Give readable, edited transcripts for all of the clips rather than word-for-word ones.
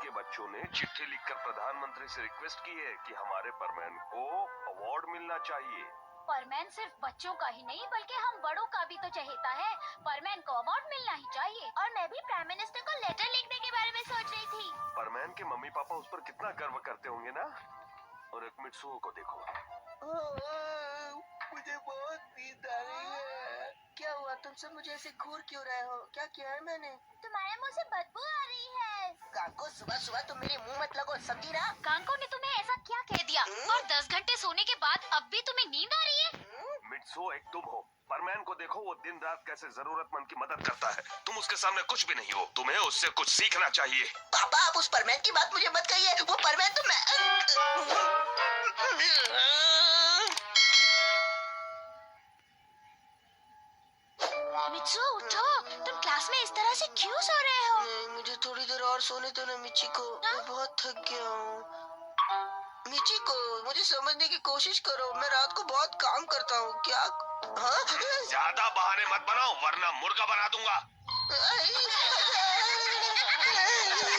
के बच्चों ने चिट्ठी लिखकर प्रधानमंत्री से रिक्वेस्ट की है कि हमारे परमैन को अवार्ड मिलना चाहिए। परमैन सिर्फ बच्चों का ही नहीं बल्कि हम बड़ों का भी तो चहेता है। परमैन को अवार्ड मिलना ही चाहिए। और मैं भी प्राइम मिनिस्टर को लेटर लिखने के बारे में सोच रही थी। परमैन के मम्मी पापा उस पर कितना गर्व करते होंगे ना। और एक मित्सुओ को देखो। मुझे बहुत नींद आ रही है। क्या हुआ? तुम सब मुझे ऐसे घूर क्यों रहे हो? क्या किया है मैंने? तुम्हारे मुंह से बदबू आ रही है। काको, सुबह सुबह तुम मेरे मुंह मत लगो, समझी ना? कांको ने तुम्हें ऐसा क्या कह दिया? और 10 घंटे सोने के बाद अब भी तुम्हें नींद आ रही है? मित्सुओ, एक तुम हो। परमैन को देखो, वो दिन रात कैसे जरूरतमंद की मदद करता है। तुम उसके सामने कुछ भी नहीं हो। तुम्हें उससे कुछ सीखना चाहिए। पापा, आप उस परमैन की बात मुझे मत कहिए। वो परमैन तो मैं। मित्सुओ उठो, तुम क्लास में इस तरह से क्यों सो रहे हो? नहीं, मुझे थोड़ी देर और सोने दो ना मिची को। मैं बहुत थक गया हूँ। मिची को, मुझे समझने की कोशिश करो। मैं रात को बहुत काम करता हूँ। क्या? हाँ? ज्यादा बहाने मत बनाओ वरना मुर्गा बना दूंगा।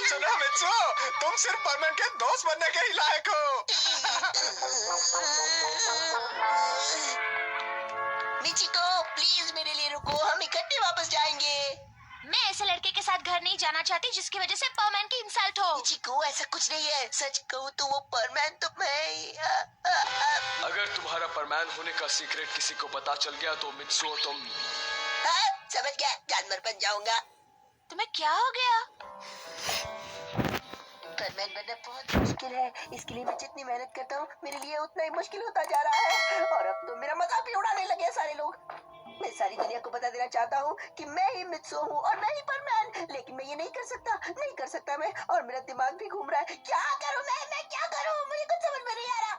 सुना मित्सुओ, तुम सिर्फ परमैन के दोस्त बनने के ही लायक हो। मिचिको, प्लीज मेरे लिए रुको। हम इकट्ठे वापस जाएंगे। मैं ऐसे लड़के के साथ घर नहीं जाना चाहती जिसकी वजह से परमैन की इंसल्ट हो। मिचिको, ऐसा कुछ नहीं है। सच कहूँ तो वो परमैन तो मैं। अगर तुम्हारा परमैन होने का सीक्रेट किसी को पता चल गया तो मित्सुओ तुम। समझ गया, जानवर बन जाऊंगा। तुम्हें क्या हो गया? परमैन बनना बहुत मुश्किल है। इसके लिए मैं जितनी मेहनत करता हूँ मेरे लिए उतना ही मुश्किल होता जा रहा है। और अब तो मेरा मजाक भी उड़ाने लगे सारे लोग। मैं सारी दुनिया को बता देना चाहता हूँ कि मैं ही मित्सुओ हूँ और मैं ही परमैन। लेकिन मैं ये नहीं कर सकता मैं। और मेरा दिमाग भी घूम रहा है। क्या करूँ मैं क्या करूँ? मुझे कुछ समझ में नहीं आ रहा।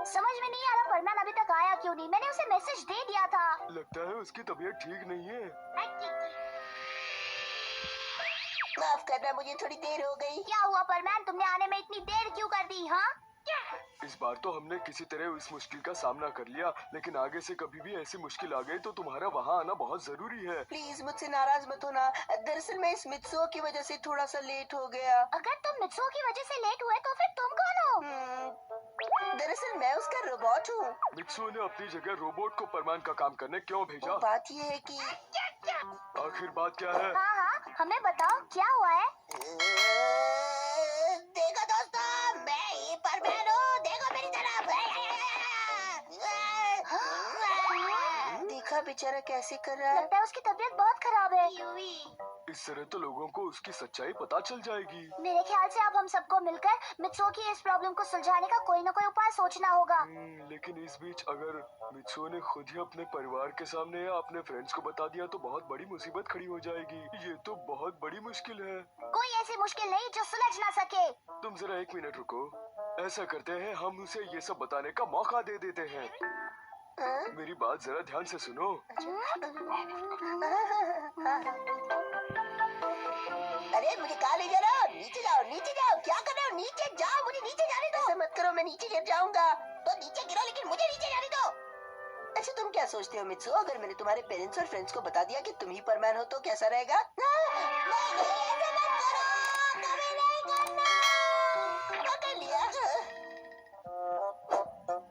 समझ में नहीं आ रहा परमैन अभी तक आया क्यों नहीं। मैंने उसे मैसेज दे दिया था। लगता है उसकी तबीयत ठीक नहीं है। माफ करना, मुझे थोड़ी देर हो गई। क्या हुआ परमैन? तुमने आने में इतनी देर क्यों कर दी? हाँ, इस बार तो हमने किसी तरह इस मुश्किल का सामना कर लिया, लेकिन आगे से कभी भी ऐसी मुश्किल आ गई तो तुम्हारा वहाँ आना बहुत जरूरी है। प्लीज मुझसे नाराज मत होना। दरअसल मैं इस मित्सुओ की वजह से थोड़ा सा लेट हो गया। अगर तुम मित्सुओ की वजह से लेट हुए तो फिर तुम कौन हो? दरअसल मैं उसका रोबोट हूँ। मित्सुओ ने अपनी जगह रोबोट को परमैन का काम करने क्यों भेजा? बात ये है कि आखिर बात क्या है? हाँ, हमें बताओ क्या हुआ है? देखो दोस्तों, मैं ही परमैन हूँ। देखो मेरी तरफ। देखा बेचारा कैसे कर रहा है। लगता है उसकी तबीयत बहुत खराब है। इस तरह तो लोगों को उसकी सच्चाई पता चल जाएगी। मेरे ख्याल से अब हम सबको मिलकर मित्सुओ की इस प्रॉब्लम को सुलझाने का कोई न कोई उपाय सोचना होगा। लेकिन इस बीच अगर मित्सुओ ने खुद ही अपने परिवार के सामने या अपने फ्रेंड्स को बता दिया तो बहुत बड़ी मुसीबत खड़ी हो जाएगी। ये तो बहुत बड़ी मुश्किल है। कोई ऐसी मुश्किल नहीं जो सुलझ ना सके। तुम जरा एक मिनट रुको। ऐसा करते हैं, हम उसे ये सब बताने का मौका दे देते हैं। मेरी बात जरा ध्यान से सुनो। अरे मुझे कहाँ ले जा रहा हो? नीचे जाओ, नीचे जाओ। क्या कर रहे हो? नीचे जाओ, मुझे नीचे जाने दो। ऐसा मत करो, मैं नीचे गिर जाऊंगा। तो नीचे गिरो लेकिन मुझे नीचे जाने दो। अच्छा, तुम क्या सोचते हो मित्सुओ? अगर मैंने तुम्हारे पेरेंट्स और फ्रेंड्स को बता दिया कि तुम ही परमैन हो तो कैसा रहेगा? नहीं, ऐसा मत करो। कभी नहीं करना। पकड़ लिया।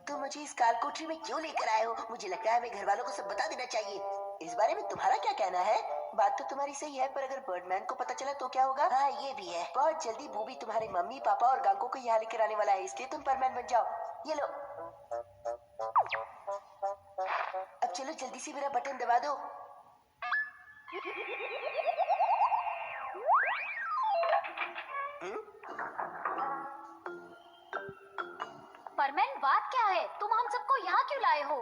तुम मुझे इस कार कोठरी में क्यों लेकर आए हो? मुझे लगता है हमें घर वालों को सब बता देना चाहिए। इस बारे में तुम्हारा क्या कहना है? बात तो तुम्हारी सही है, पर अगर बर्डमैन को पता चला तो क्या होगा? हाँ, ये भी है। बहुत जल्दी बूबी तुम्हारे मम्मी पापा और गांको को यहाँ लेकर आने वाला है, इसलिए तुम परमैन बन जाओ। ये लो। अब चलो जल्दी से मेरा बटन दबा दो। परमैन, बात क्या है? तुम हम सबको यहाँ क्यों लाए हो?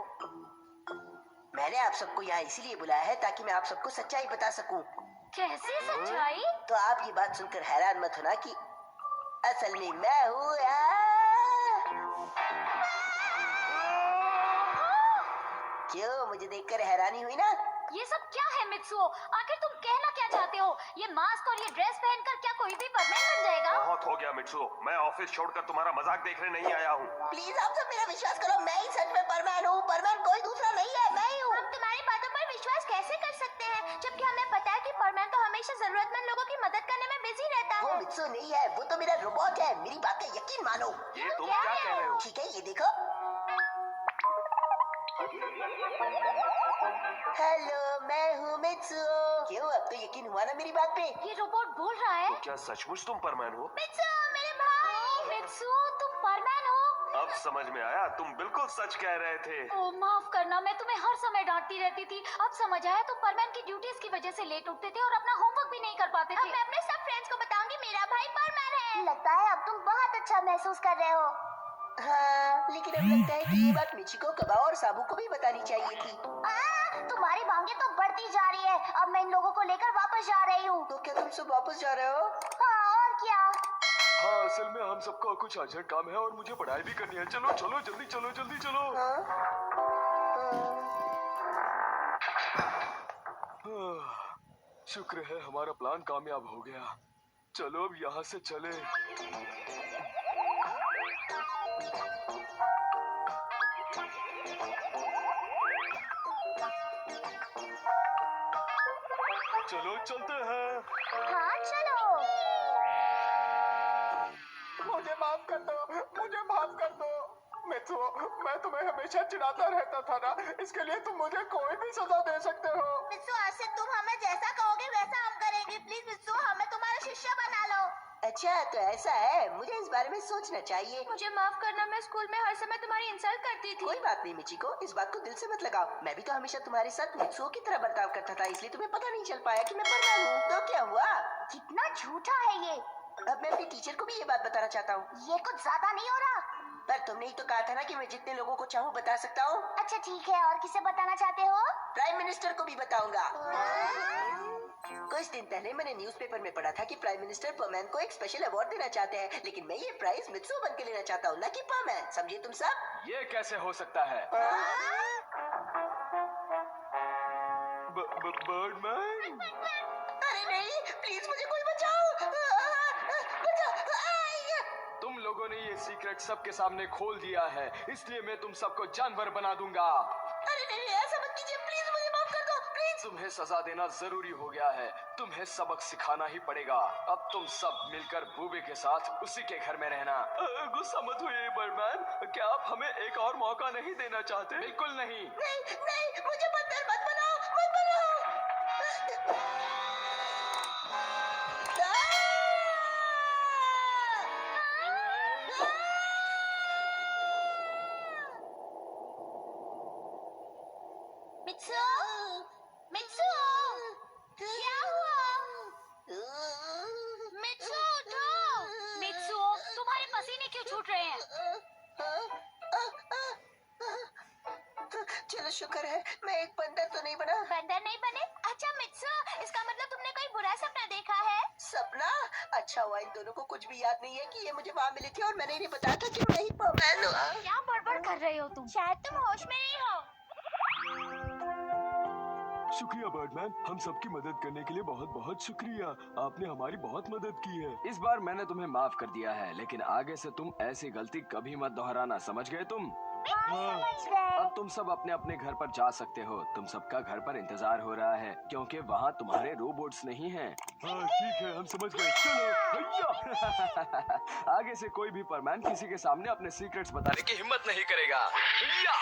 मैंने आप सबको यहाँ इसीलिए बुलाया है ताकि मैं आप सबको सच्चाई बता सकूं। कैसी सच्चाई? तो आप ये बात सुनकर हैरान मत होना कि असल में मैं हूँ। क्यों, मुझे देखकर हैरानी हुई ना? ये सब क्या है मित्सुओ? आखिर तुम कहना क्या चाहते हो? ये मास्क और ये ड्रेस पहनकर क्या कोई भी परमैन बन जाएगा? बहुत हो गया मित्सुओ, मैं ऑफिस छोड़कर तुम्हारा मजाक देखने नहीं आया हूँ। प्लीज आप सब मेरा विश्वास करो, मैं ही सच में परमैन हूँ। परमैन कोई दूसरा नहीं है, मैं ही हूँ। हम तुम्हारी बातों पर विश्वास कैसे कर सकते जरूरतमंद लोगों की मदद करने में बिजी रहता वो है। मित्सु नहीं है, वो तो मेरा रोबोट है। मेरी बात का यकीन मानो। ये तुम क्या कह रहे हो? ठीक है, ये देखो। हेलो, मैं हूँ मित्सु। क्यों, अब तो यकीन हुआ ना मेरी बात पे? ये रोबोट बोल रहा है। तो क्या सचमुच तुम परमैन हो? मित्सु, मेरे भाई। मित्सु, तुम परमैन हो? अब समझ में आया, तुम बिल्कुल सच कह रहे थे। ओ, माफ करना, मैं तुम्हें हर समय डांटती रहती थी। अब समझ आया, तुम परमैन की ड्यूटीज की वजह से लेट उठते थे और अपना होमवर्क भी नहीं कर पाते थे। अब मैं अपने सब फ्रेंड्स को बताऊंगी मेरा भाई परमैन है। लगता है अब तुम बहुत अच्छा महसूस कर रहे हो। हाँ, लेकिन अब लगता है कि ये बात मिचिको, कबाओ और साबू को भी बतानी चाहिए थी। तुम्हारी मांगे तो बढ़ती जा रही है। अब मैं इन लोगों को लेकर वापस जा रही हूँ। तो क्या तुम सब वापस जा रहे हो? हाँ, और क्या। हाँ, असल में हम सबका कुछ अर्जेंट काम है और मुझे पढ़ाई भी करनी है। चलो चलो, जल्दी चलो, जल्दी चलो। हाँ? शुक्र है हमारा प्लान कामयाब हो गया। चलो अब यहाँ से चले। चलो चलते हैं। हाँ, चलो। मुझे माफ कर दो, मुझे माफ कर दो। मित्सु, मैं तुम्हें हमेशा चिढ़ाता रहता था ना, इसके लिए तुम मुझे कोई भी सजा दे सकते हो। मित्सु, आज से तुम हमें जैसा कहोगे वैसा हम करेंगे। प्लीज मित्सु, हमें तुम्हारा शिष्य बना लो। अच्छा, तो ऐसा है। मुझे इस बारे में सोचना चाहिए। मुझे माफ करना, मैं स्कूल में हर समय तुम्हारी इंसल्ट करती थी। कोई बात नहीं मिचिको, इस बात को दिल से मत लगाओ। मैं भी तो हमेशा तुम्हारे साथ मित्सुओ की तरह बर्ताव करता था, इसलिए तुम्हें पता नहीं चल पाया कि मैं परमैन हूँ। तो क्या हुआ? कितना झूठा है ये। अब मैं अपनी टीचर को भी ये बात बताना चाहता हूँ। ये कुछ ज्यादा नहीं हो रहा? पर तुमने ही तो कहा था ना कि मैं जितने लोगों को चाहूँ बता सकता हूँ। अच्छा ठीक है, और किसे बताना चाहते हो? प्राइम मिनिस्टर को भी बताऊंगा। कुछ दिन पहले मैंने न्यूज़पेपर में पढ़ा था कि प्राइम मिनिस्टर परमैन को एक स्पेशल अवार्ड देना चाहते हैं, लेकिन मैं ये प्राइज मित्सु बन के लेना चाहता हूँ, न कि परमैन। समझे तुम सब? ये कैसे हो सकता है? बर्डमैन? अरे नहीं, प्लीज मुझे कोई बचाओ। बचाओ। तुम लोगों ने ये सीक्रेट सबके सामने खोल दिया है, इसलिए मैं तुम सबको जानवर बना दूंगा। अरे नहीं, ऐसा मत कीजिए, प्लीज मुझे माफ कर दो, प्लीज। तुम्हें सजा देना जरूरी हो गया है। तुम्हें सबक सिखाना ही पड़ेगा। अब तुम सब मिलकर बूबे के साथ उसी के घर में रहना। गुस्सा मत होइए बर्डमैन, क्या आप हमें एक और मौका नहीं देना चाहते? बिल्कुल नहीं। नहीं नहीं, मुझे बंदर मत बनाओ, मत बनाओ। मित्सु, मित्सु, क्या हुआ? मित्सु, उठो। मित्सु, तुम्हारे पसीने क्यों छूट रहे हैं? चलो शुक्र है, मैं एक बंदर तो नहीं बना। बंदर नहीं बने? अच्छा मित्सु, इसका मतलब तुमने कोई बुरा सपना देखा है? सपना? अच्छा हुआ इन दोनों को कुछ भी याद नहीं है कि ये मुझे वहाँ मिली थी और मैंने इन्हें बताया था कि मैं ही परमैन हूँ। क्या बड़बड़ कर रहे हो तुम? शायद तुम होश में नहीं हो। शुक्रिया बर्डमैन, हम सबकी मदद करने के लिए बहुत बहुत शुक्रिया। आपने हमारी बहुत मदद की है। इस बार मैंने तुम्हें माफ कर दिया है, लेकिन आगे से तुम ऐसी गलती कभी मत दोहराना, समझ गए तुम? हाँ, समझ गए। अब तुम सब अपने अपने घर पर जा सकते हो। तुम सबका घर पर इंतजार हो रहा है, क्योंकि वहाँ तुम्हारे रोबोट्स नहीं हैं। हाँ ठीक है, हम समझ गए। चलो भैया। आगे से कोई भी परमैन किसी के सामने अपने सीक्रेट्स बताने की हिम्मत नहीं करेगा। भैया।